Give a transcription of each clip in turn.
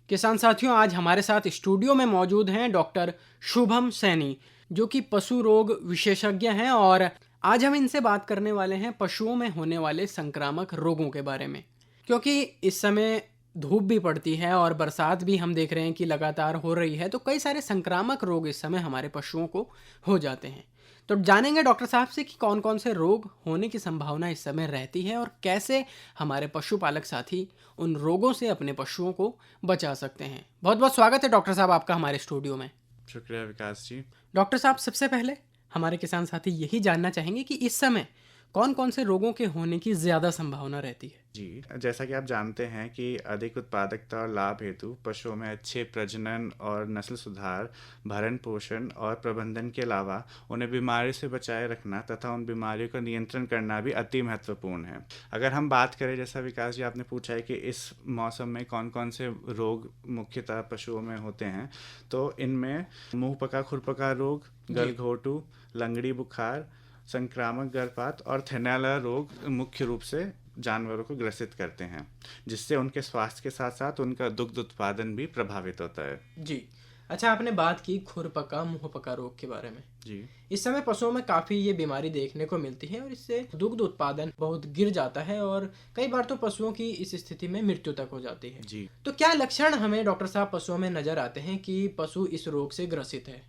किसान साथियों, आज हमारे साथ स्टूडियो में मौजूद हैं डॉक्टर शुभम सैनी, जो कि पशु रोग विशेषज्ञ हैं। और आज हम इनसे बात करने वाले हैं पशुओं में होने वाले संक्रामक रोगों के बारे में। क्योंकि इस समय धूप भी पड़ती है और बरसात भी हम देख रहे हैं कि लगातार हो रही है, तो कई सारे संक्रामक रोग इस समय हमारे पशुओं को हो जाते हैं। तो जानेंगे डॉक्टर साहब से कि कौन कौन से रोग होने की संभावना इस समय रहती है और कैसे हमारे पशुपालक साथी उन रोगों से अपने पशुओं को बचा सकते हैं। बहुत बहुत स्वागत है डॉक्टर साहब आपका हमारे स्टूडियो में। शुक्रिया विकास जी। डॉक्टर साहब, सबसे पहले हमारे किसान साथी यही जानना चाहेंगे कि इस समय कौन कौन से रोगों के होने की ज़्यादा संभावना रहती है। जी, जैसा कि आप जानते हैं कि अधिक उत्पादकता और लाभ हेतु पशुओं में अच्छे प्रजनन और नस्ल सुधार, भरण पोषण और प्रबंधन के अलावा उन्हें बीमारी से बचाए रखना तथा उन बीमारियों का नियंत्रण करना भी अति महत्वपूर्ण है। अगर हम बात करें, जैसा विकास जी आपने पूछा है कि इस मौसम में कौन कौन से रोग मुख्यतः पशुओं में होते हैं, तो इनमें मुंह पका खुरपका रोग, जी। गलघोटू, लंगड़ी बुखार, संक्रामक गर्भपात और थैलेला रोग मुख्य रूप से जानवरों को ग्रसित करते हैं, जिससे उनके स्वास्थ्य के साथ साथ उनका दुग्ध उत्पादन भी प्रभावित होता है। जी। अच्छा, आपने बात की खुरपका मुंहपका रोग के बारे में। जी। इस समय पशुओं में काफ़ी ये बीमारी देखने को मिलती है और इससे दुग्ध उत्पादन बहुत गिर जाता है और कई बार तो पशुओं की इस स्थिति में मृत्यु तक हो जाती है। जी। तो क्या लक्षण हमें डॉक्टर साहब पशुओं में नजर आते हैं कि पशु इस रोग से ग्रसित है।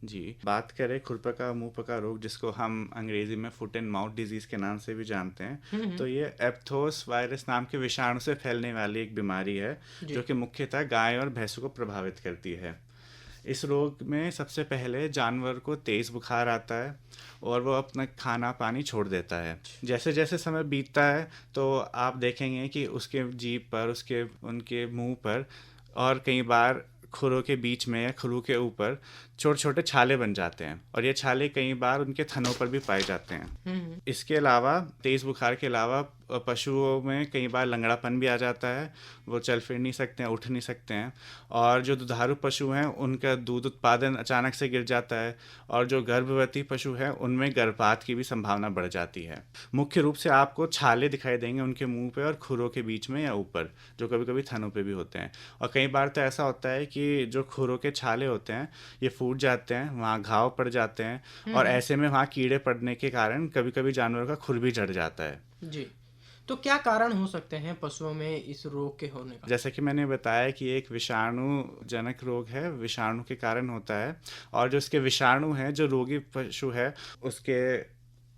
जी, बात करें खुरपका मुंह पका रोग, जिसको हम अंग्रेजी में फुट एंड माउथ डिजीज के नाम से भी जानते हैं, तो ये एप्थोस वायरस नाम के विषाणु से फैलने वाली एक बीमारी है जी। जो कि मुख्यतः गाय और भैंसों को प्रभावित करती है। इस रोग में सबसे पहले जानवर को तेज बुखार आता है और वो अपना खाना पानी छोड़ देता है। जैसे जैसे समय बीतता है तो आप देखेंगे कि उसके जीभ पर, उसके उनके मुंह पर और कई बार खुरों के बीच में या खुरों के ऊपर छोटे छोटे छाले बन जाते हैं और ये छाले कई बार उनके थनों पर भी पाए जाते हैं। इसके अलावा तेज बुखार के अलावा पशुओं में कई बार लंगड़ापन भी आ जाता है, वो चल फिर नहीं सकते हैं, उठ नहीं सकते हैं। और जो दुधारू पशु हैं उनका दूध उत्पादन अचानक से गिर जाता है और जो गर्भवती पशु हैं उनमें गर्भपात की भी संभावना बढ़ जाती है। मुख्य रूप से आपको छाले दिखाई देंगे उनके मुंह पे और खुरों के बीच में या ऊपर, जो कभी कभी थनों पे भी होते हैं। और कई बार तो ऐसा होता है कि जो खुरों के छाले होते हैं ये फूट जाते हैं, वहाँ घाव पड़ जाते हैं और ऐसे में वहाँ कीड़े पड़ने के कारण कभी कभी जानवरों का खुर भी झड़ जाता है। जी। तो क्या कारण हो सकते हैं पशुओं में इस रोग के होने का। जैसा कि मैंने बताया कि एक विषाणु जनक रोग है, विषाणु के कारण होता है। और जो इसके विषाणु हैं, जो रोगी पशु है उसके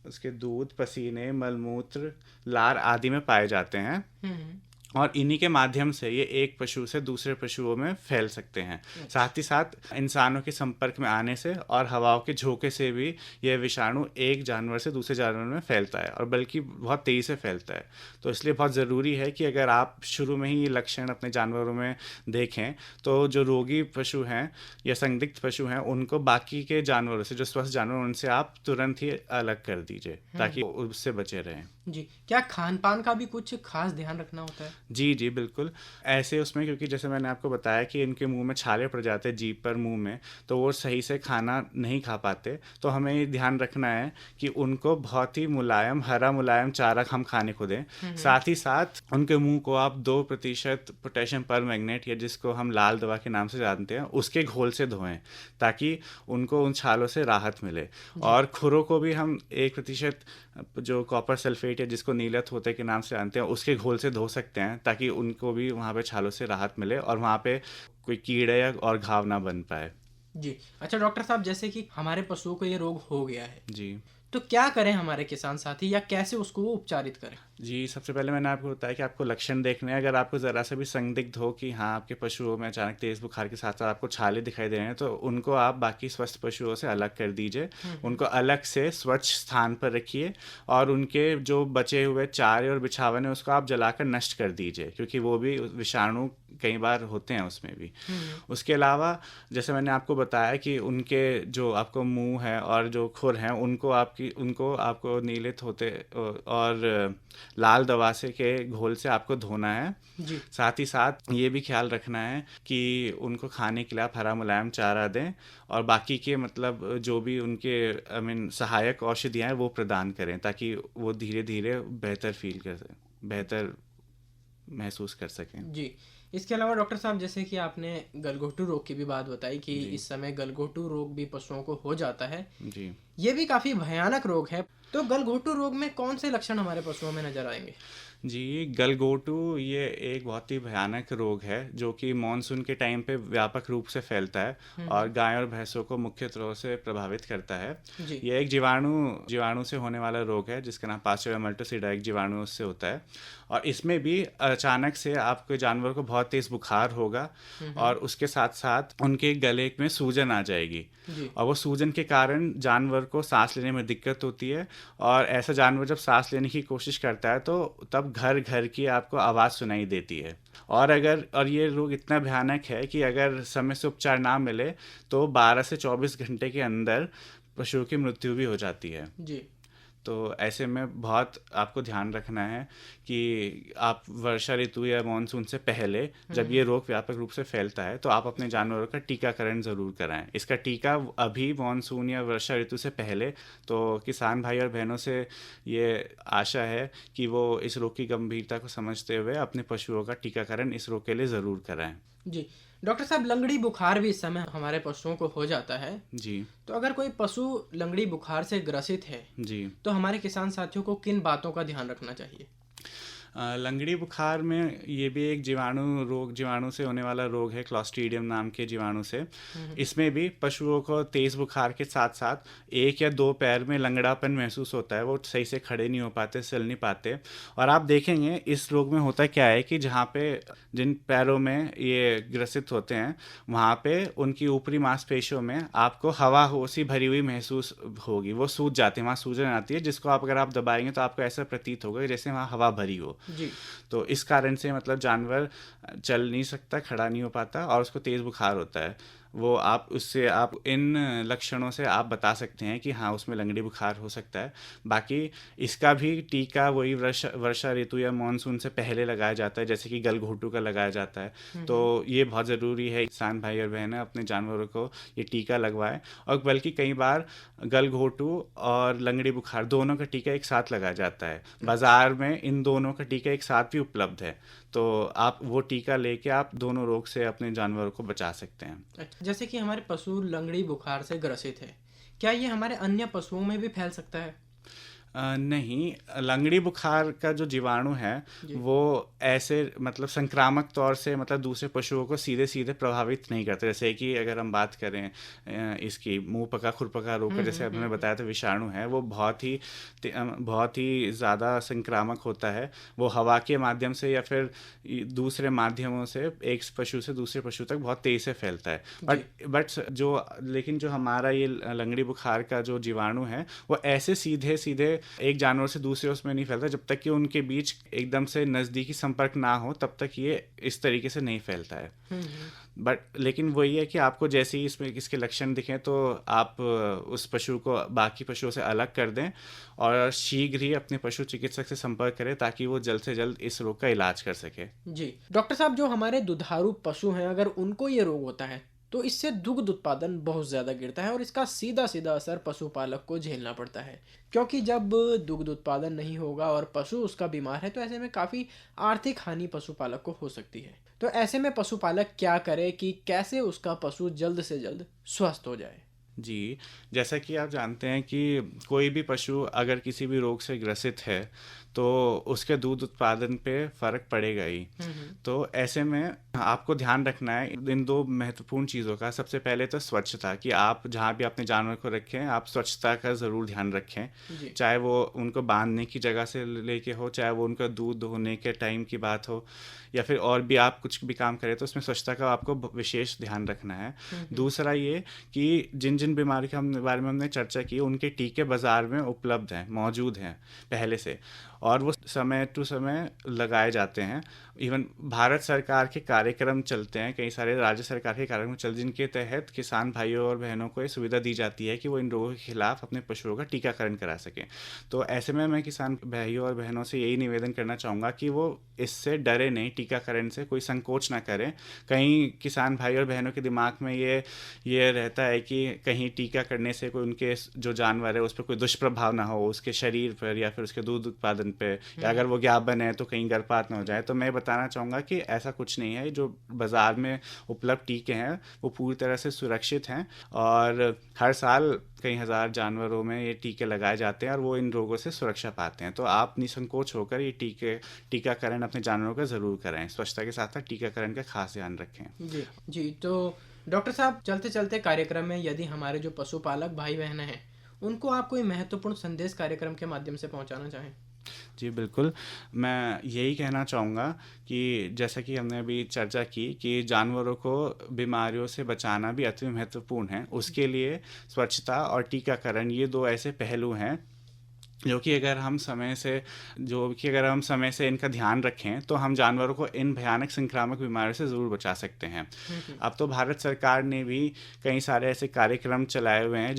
उसके दूध, पसीने, मलमूत्र, लार आदि में पाए जाते हैं और इन्हीं के माध्यम से ये एक पशु से दूसरे पशुओं में फैल सकते हैं। साथ ही साथ इंसानों के संपर्क में आने से और हवाओं के झोंके से भी यह विषाणु एक जानवर से दूसरे जानवर में फैलता है और बल्कि बहुत तेज़ी से फैलता है। तो इसलिए बहुत ज़रूरी है कि अगर आप शुरू में ही ये लक्षण अपने जानवरों में देखें तो जो रोगी पशु हैं या संदिग्ध पशु हैं उनको बाकी के जानवरों से, जो स्वस्थ जानवर, उनसे आप तुरंत ही अलग कर दीजिए ताकि उससे बचे रहें। जी। क्या खान पान का भी कुछ खास ध्यान रखना होता है। जी जी बिल्कुल। ऐसे उसमें, क्योंकि जैसे मैंने आपको बताया कि इनके मुंह में छाले पड़ जाते हैं, जीभ पर, मुंह में, तो वो सही से खाना नहीं खा पाते। तो हमें ये ध्यान रखना है कि उनको बहुत ही मुलायम, हरा मुलायम चारा हम खाने को दें। साथ ही साथ उनके मुंह को आप 2% पोटेशियम पर मैग्नेट, या जिसको हम लाल दवा के नाम से जानते हैं, उसके घोल से धोएं ताकि उनको उन छालों से राहत मिले। और खुरों को भी हम 1% जो कॉपर सल्फेट या जिसको नीलत होते के नाम से जानते हैं उसके घोल से धो सकते हैं ताकि उनको भी वहाँ पे छालों से राहत मिले और वहाँ पे कोई कीड़े या और घाव ना बन पाए। जी। अच्छा डॉक्टर साहब, जैसे कि हमारे पशुओं को ये रोग हो गया है, जी तो क्या करें हमारे किसान साथी, या कैसे उसको वो उपचारित करें। जी, सबसे पहले मैंने आपको बताया कि आपको लक्षण देखने हैं। अगर आपको ज़रा सा भी संदिग्ध हो कि हाँ आपके पशुओं में अचानक तेज़ बुखार के साथ साथ आपको छाले दिखाई दे रहे हैं, तो उनको आप बाकी स्वस्थ पशुओं से अलग कर दीजिए। उनको अलग से स्वच्छ स्थान पर रखिए और उनके जो बचे हुए चारे और बिछावन है उसको आप जलाकर नष्ट कर दीजिए, क्योंकि वो भी विषाणु कई बार होते हैं उसमें भी। उसके अलावा जैसे मैंने आपको बताया कि उनके जो आपको मुंह है और जो खुर हैं उनको आपको नीलित होते और लाल दवा से के घोल से आपको धोना है। जी। साथ ही साथ ये भी ख्याल रखना है कि उनको खाने के लिए आप हरा मुलायम चारा दें और बाकी के मतलब जो भी उनके सहायक औषधियाँ हैं वो प्रदान करें ताकि वो धीरे धीरे बेहतर महसूस कर सकें। जी। इसके अलावा डॉक्टर साहब, जैसे कि आपने गलघोटू रोग की भी बात बताई कि इस समय गलघोटू रोग भी पशुओं को हो जाता है। जी। ये भी काफी भयानक रोग है। तो गलघोटू रोग में कौन से लक्षण हमारे पशुओं में नजर आएंगे? जी, गलघोटू ये एक बहुत ही भयानक रोग है जो कि मानसून के टाइम पे व्यापक रूप से फैलता है और गाय और भैंसों को मुख्य तौर से प्रभावित करता है। जी। ये एक जीवाणु से होने वाला रोग है जिसका नाम पास्चुरिया मल्टीसिडा एक जीवाणु से होता है। और इसमें भी अचानक से आपके जानवर को बहुत तेज बुखार होगा और उसके साथ साथ उनके गले में सूजन आ जाएगी। जी। और वो सूजन के कारण जानवर को सांस लेने में दिक्कत होती है। और ऐसा जानवर जब सांस लेने की कोशिश करता है तो तब घर घर की आपको आवाज़ सुनाई देती है। और ये रोग इतना भयानक है कि अगर समय से उपचार ना मिले तो 12 से 24 घंटे के अंदर पशु की मृत्यु भी हो जाती है। जी। तो ऐसे में बहुत आपको ध्यान रखना है कि आप वर्षा ऋतु या मानसून से पहले जब ये रोग व्यापक रूप से फैलता है तो आप अपने जानवरों का टीकाकरण ज़रूर कराएं। इसका टीका अभी मानसून या वर्षा ऋतु से पहले, तो किसान भाई और बहनों से ये आशा है कि वो इस रोग की गंभीरता को समझते हुए अपने पशुओं का टीकाकरण इस रोग के लिए ज़रूर कराएं। जी। डॉक्टर साहब, लंगड़ी बुखार भी इस समय हमारे पशुओं को हो जाता है। जी। तो अगर कोई पशु लंगड़ी बुखार से ग्रसित है जी। तो हमारे किसान साथियों को किन बातों का ध्यान रखना चाहिए? लंगड़ी बुखार में ये भी एक जीवाणु से होने वाला रोग है, क्लॉस्ट्रीडियम नाम के जीवाणु से। इसमें भी पशुओं को तेज़ बुखार के साथ साथ एक या दो पैर में लंगड़ापन महसूस होता है, वो सही से खड़े नहीं हो पाते, चल नहीं पाते। और आप देखेंगे इस रोग में होता क्या है कि जहाँ पे जिन पैरों में ये ग्रसित होते हैं वहाँ पे उनकी ऊपरी मांसपेशियों में आपको हवा सी भरी हुई महसूस होगी, वो सूज जाती है, वहाँ सूजन आती है जिसको अगर आप दबाएंगे तो आपको ऐसा प्रतीत होगा जैसे वहाँ हवा भरी हो। जी। तो इस कारण से मतलब जानवर चल नहीं सकता, खड़ा नहीं हो पाता और उसको तेज़ बुखार होता है। वो आप इन लक्षणों से आप बता सकते हैं कि हाँ उसमें लंगड़ी बुखार हो सकता है। बाकी इसका भी टीका वही वर्षा ऋतु या मानसून से पहले लगाया जाता है, जैसे कि गलघोटू का लगाया जाता है। तो ये बहुत ज़रूरी है किसान भाई और बहनें अपने जानवरों को ये टीका लगवाएं। और बल्कि कई बार गलघोटू और लंगड़ी बुखार दोनों का टीका एक साथ लगाया जाता है। बाज़ार में इन दोनों का टीका एक साथ भी उपलब्ध है, तो आप वो टीका लेके आप दोनों रोग से अपने जानवरों को बचा सकते हैं। अच्छा, जैसे कि हमारे पशु लंगड़ी बुखार से ग्रसित है, क्या ये हमारे अन्य पशुओं में भी फैल सकता है? नहीं, लंगड़ी बुखार का जो जीवाणु है वो ऐसे मतलब संक्रामक तौर से मतलब दूसरे पशुओं को सीधे सीधे प्रभावित नहीं करते। जैसे कि अगर हम बात करें इसकी मुंह पका खुरपका रोग का, जैसे हमने बताया था विषाणु है, वो बहुत ही ज़्यादा संक्रामक होता है। वो हवा के माध्यम से या फिर दूसरे माध्यमों से एक पशु से दूसरे पशु तक बहुत तेज़ी से फैलता है। लेकिन जो हमारा ये लंगड़ी बुखार का जो जीवाणु है वो ऐसे सीधे सीधे एक जानवर से दूसरे उसमें नहीं फैलता। जब तक कि उनके बीच एकदम से नज़दीकी संपर्क ना हो तब तक ये इस तरीके से नहीं फैलता है। लेकिन वही है कि आपको जैसे ही इसमें इसके लक्षण दिखें तो आप उस पशु को बाकी पशुओं से अलग कर दें और शीघ्र ही अपने पशु चिकित्सक से संपर्क करें ताकि वो जल्द से जल्द इस रोग का इलाज कर सके। जी। डॉक्टर साहब, जो हमारे दुधारू पशु हैं अगर उनको ये रोग होता है तो इससे दुग्ध उत्पादन बहुत ज़्यादा गिरता है और इसका सीधा सीधा असर पशुपालक को झेलना पड़ता है, क्योंकि जब दुग्ध उत्पादन नहीं होगा और पशु उसका बीमार है तो ऐसे में काफ़ी आर्थिक हानि पशुपालक को हो सकती है। तो ऐसे में पशुपालक क्या करे कि कैसे उसका पशु जल्द से जल्द स्वस्थ हो जाए? जी, जैसा कि आप जानते हैं कि कोई भी पशु अगर किसी भी रोग से ग्रसित है तो उसके दूध उत्पादन पे फ़र्क पड़ेगा ही। तो ऐसे में आपको ध्यान रखना है इन दो महत्वपूर्ण चीज़ों का। सबसे पहले तो स्वच्छता, कि आप जहाँ भी अपने जानवर को रखें आप स्वच्छता का ज़रूर ध्यान रखें, चाहे वो उनको बांधने की जगह से लेके हो, चाहे वो उनका दूध दोहने के टाइम की बात हो, या फिर और भी आप कुछ भी काम करें तो उसमें स्वच्छता का आपको विशेष ध्यान रखना है। दूसरा ये कि जिन जिन बीमारी के बारे में हमने चर्चा की उनके टीके बाज़ार में उपलब्ध हैं, मौजूद हैं पहले से, और वो समय टू समय लगाए जाते हैं। इवन भारत सरकार के कार्यक्रम चलते हैं, कई सारे राज्य सरकार के कार्यक्रम चलते हैं जिनके तहत किसान भाइयों और बहनों को ये सुविधा दी जाती है कि वो इन रोगों के खिलाफ अपने पशुओं का टीकाकरण करा सकें। तो ऐसे में मैं किसान भाइयों और बहनों से यही निवेदन करना चाहूँगा कि वो इससे डरे नहीं, टीकाकरण से कोई संकोच ना करें। कहीं किसान भाई और बहनों के दिमाग में ये रहता है कि कहीं टीका करने से कोई उनके जो जानवर है उस पर कोई दुष्प्रभाव ना हो, उसके शरीर पर या फिर उसके दूध उत्पादन पे, या अगर वो ज्ञापन है तो कहीं गर्भपात ना हो जाए। तो मैं बता बताना चाहूँगा कि ऐसा कुछ नहीं है। जो बाज़ार में उपलब्ध टीके हैं वो पूरी तरह से सुरक्षित हैं और हर साल कई हज़ार जानवरों में ये टीके लगाए जाते हैं और वो इन रोगों से सुरक्षा पाते हैं। तो आप निसंकोच होकर ये टीकाकरण अपने जानवरों का ज़रूर कराएं। स्वच्छता के साथ साथ टीकाकरण का खास ध्यान रखें। जी जी। तो डॉक्टर साहब, चलते चलते कार्यक्रम में यदि हमारे जो पशुपालक भाई बहनें हैं उनको आप कोई महत्वपूर्ण संदेश कार्यक्रम के माध्यम से पहुंचाना चाहें। जी बिल्कुल, मैं यही कहना चाहूँगा कि जैसा कि हमने अभी चर्चा की कि जानवरों को बीमारियों से बचाना भी अति महत्वपूर्ण है। उसके लिए स्वच्छता और टीकाकरण ये 2 ऐसे पहलू हैं अगर हम समय से इनका ध्यान रखें तो हम जानवरों को इन भयानक संक्रामक बीमारियों से ज़रूर बचा सकते हैं। अब तो भारत सरकार ने भी कई सारे ऐसे कार्यक्रम चलाए हुए हैं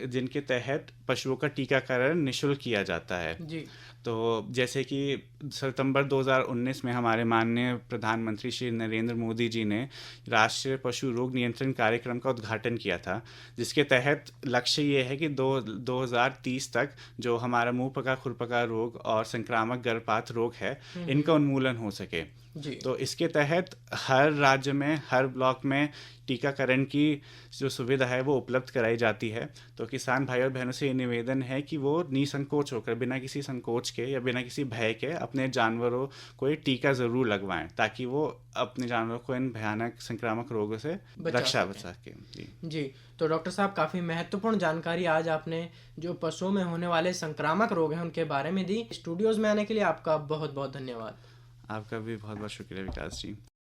जिनके तहत पशुओं का टीकाकरण निःशुल्क किया जाता है। जी। तो जैसे कि सितंबर 2019 में हमारे माननीय प्रधानमंत्री श्री नरेंद्र मोदी जी ने राष्ट्रीय पशु रोग नियंत्रण कार्यक्रम का उद्घाटन किया था, जिसके तहत लक्ष्य ये है कि 2030 तक जो हमारा मुंह पका खुरपका रोग और संक्रामक गर्भपात रोग है इनका उन्मूलन हो सके। जी। तो इसके तहत हर राज्य में हर ब्लॉक में टीकाकरण की जो सुविधा है वो उपलब्ध कराई जाती है। तो किसान भाई और बहनों से ये निवेदन है कि वो निसंकोच होकर बिना किसी संकोच के या बिना किसी भय के अपने जानवरों को ये टीका ज़रूर लगवाएं ताकि वो अपने जानवरों को इन भयानक संक्रामक रोगों से रक्षा बचा सकें। जी जी। तो डॉक्टर साहब, काफ़ी महत्वपूर्ण जानकारी आज आपने जो पशुओं में होने वाले संक्रामक रोग हैं उनके बारे में दी। स्टूडियोज़ में आने के लिए आपका बहुत बहुत धन्यवाद। आपका भी बहुत बहुत शुक्रिया विकास जी।